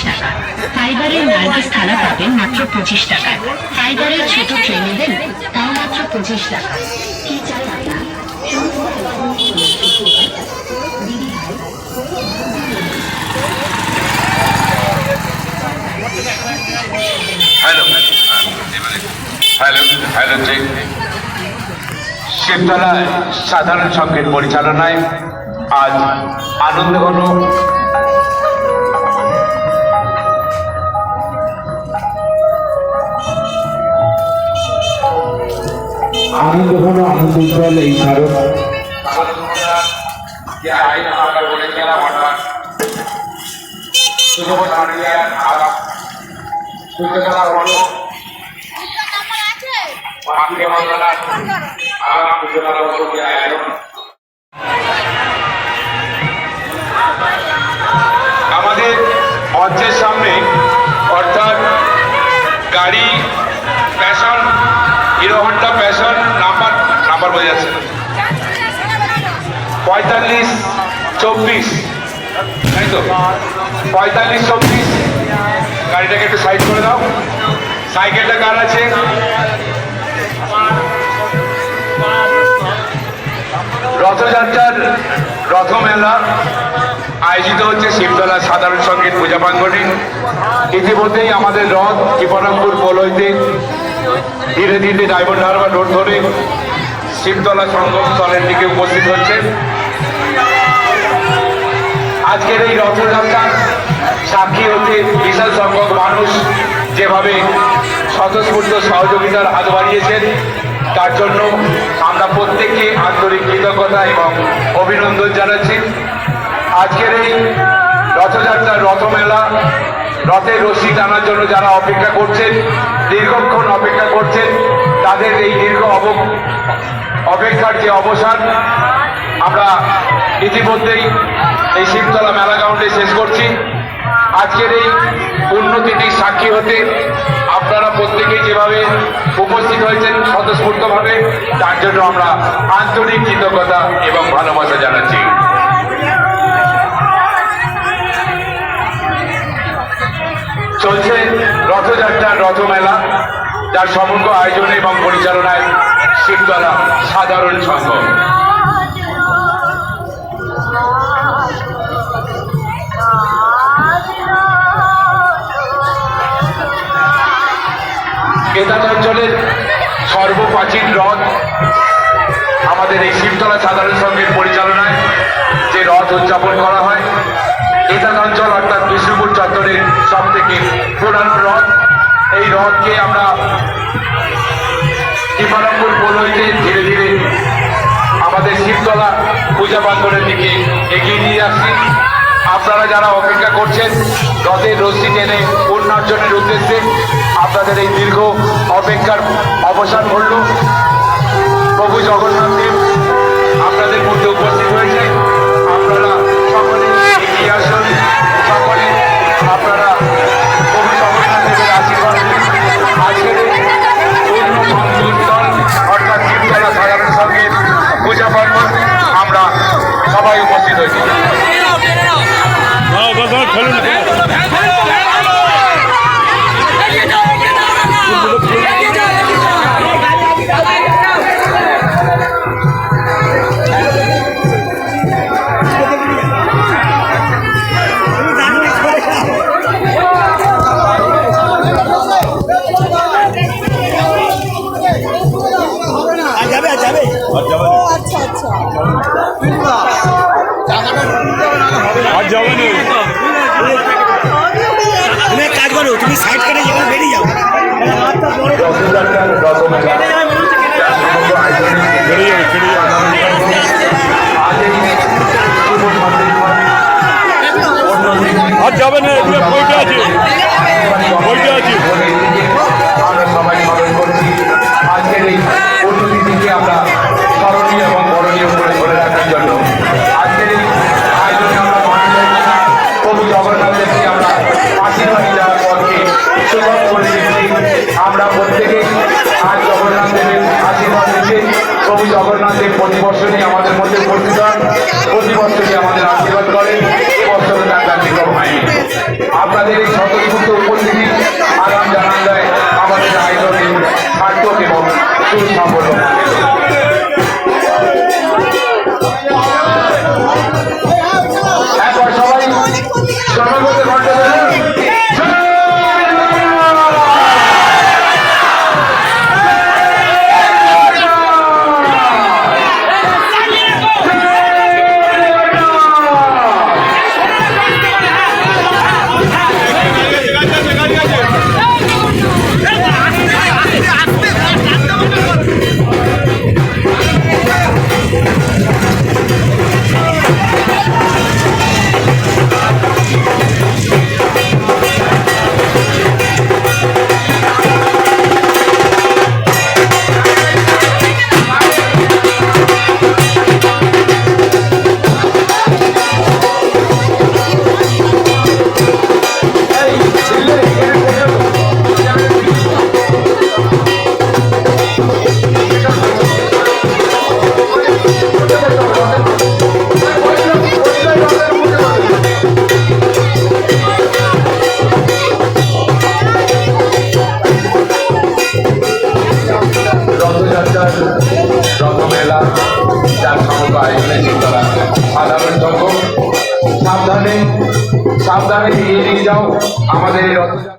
টাকা। ফাইবারের নার্গিস থালা পাবেন মাত্র 25 টাকায়। ফাইবারের ছোট ট্রে নেবেন তাও মাত্র 25 টাকা। কি চাই আপনার? হ্যালো হ্যালো হ্যালো ঠিক শিবতলায় সাধারণ সংঘের পরিচালনায় আজ আনন্দঘন আনন্দ উজ্জ্বল এই স্মারক আমাদের মঞ্চের সামনে অর্থাৎ গাড়ি passion hero Honda passion number বোঝা যাচ্ছে না 45-24 তাই তো 45-24 গাড়িটাকে একটু সাইড করে দাও। সাইকেলটা কার আছে? রথযাত্রার রথমেলা আয়োজিত হচ্ছে শিবতলা সাধারণ সংঘের পূজা প্রাঙ্গণে। ইতিমধ্যেই আমাদের রথ কিপরামপুর পোল হইতে ধীরে ধীরে ডায়মন্ড হারবার রোড ধরে শিবতলা সঙ্গম স্থলের দিকে উপস্থিত হচ্ছে। আজকের এই রথযাত্রার সাক্ষী হতে বিশাল সংখ্যক মানুষ যেভাবে স্বতঃস্ফূর্ত সহযোগিতার হাত বাড়িয়েছেন তার জন্য আমরা প্রত্যেককে আন্তরিক কৃতজ্ঞতা এবং অভিনন্দন জানাচ্ছি। আজকের এই রথযাত্রার রথমেলা রথের রশি টানার জন্য যারা অপেক্ষা করছেন, দীর্ঘক্ষণ অপেক্ষা করছেন, তাদের এই দীর্ঘ অপেক্ষার যে অবসান আমরা ইতিমধ্যেই এই শিবতলা মেলা গ্রাউন্ডে শেষ করছি। আজকের এই উন্নতিটির সাক্ষী হতে আপনারা প্রত্যেকেই যেভাবে উপস্থিত হয়েছেন স্বতঃস্ফূর্তভাবে, তার জন্য আমরা আন্তরিক কৃতজ্ঞতা এবং ভালোবাসা জানাচ্ছি। চলছে রথযাত্রার রথমেলা, যার সমগ্র আয়োজনে এবং পরিচালনায় শিবতলা সাধারণ সংঘ। কেদার অঞ্চলের সর্বপ্রাচীন রথ আমাদের এই শিবতলা সাধারণ সংঘের পরিচালনায় যে রথ উদযাপন করা হয়, কেদার অঞ্চল অর্থাৎ বিষ্ণুপুর চত্বরের সব থেকে পুরানো রথ। এই রথকে আমরা কিপারামপুর পোল হইতে ধীরে ধীরে আমাদের শিবতলা পূজা প্রাঙ্গণের দিকে এগিয়ে নিয়ে আসছি। আপনারা যারা অপেক্ষা করছেন রথের রশ্মি টেনে পুণ্যার্জনের উদ্দেশ্যে, আপনাদের এই দীর্ঘ অপেক্ষার অবসান ঘটল। প্রভু জগন্নাথ দেব আপনাদের মধ্যে উপস্থিত হয়েছে। আপনারা সকলে এগিয়ে আসুন, সকলে আপনারা প্রভু জগন্নাথ দেবের আশীর্বাদ আজকের পূর্ণ সংযোজন অর্থাৎ শিবতলা সাধারণ সংঘের পূজা পার্বণ আমরা সবাই উপস্থিত হয়েছি। তুমি এক কাজ করো, তুমি সাইড কেটে যেখানে বেরিয়ে যাও। আর যাবে না, বইটা আছে, বইটা আছে। আমরা সবাই স্মরণ করছি আজকের এই উন্নতিটিকে আমরা স্মরণীয় এবং বরণীয় করে ধরে রাখার জন্য। আজকের এই আয়োজনে আমরা প্রভু জগন্নাথ দেবকে আমরা আশীর্বাদ দেওয়ার পরকে সুযোগ করে দিচ্ছি। আমরা প্রত্যেকে আজ জগন্নাথ দেবের আশীর্বাদ দিচ্ছি। প্রভু জগন্নাথ দেব প্রতি বছরই আমাদের মধ্যে উপস্থিত হন, প্রতি বছরই আমাদের আশীর্বাদ করেন। এবছরও তার ব্যতিক্রম হয়নি। আপনাদের এই সাবধানে সাবধানে এগিয়ে নিয়ে যাও আমাদের এই রথযাত্রা।